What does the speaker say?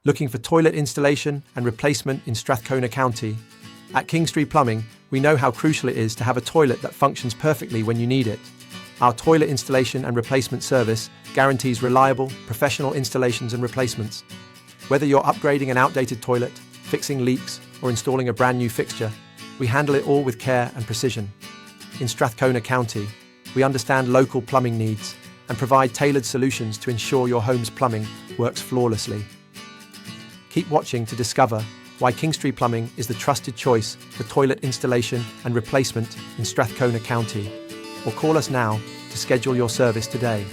Looking for toilet installation and replacement in Strathcona County? At Kingstree Plumbing, we know how crucial it is to have a toilet that functions perfectly when you need it. Our toilet installation and replacement service guarantees reliable, professional installations and replacements. Whether you're upgrading an outdated toilet, fixing leaks, or installing a brand new fixture, we handle it all with care and precision. In Strathcona County, we understand local plumbing needs and provide tailored solutions to ensure your home's plumbing works flawlessly. Keep watching to discover why Kingstree Plumbing is the trusted choice for toilet installation and replacement in Strathcona County, or call us now to schedule your service today.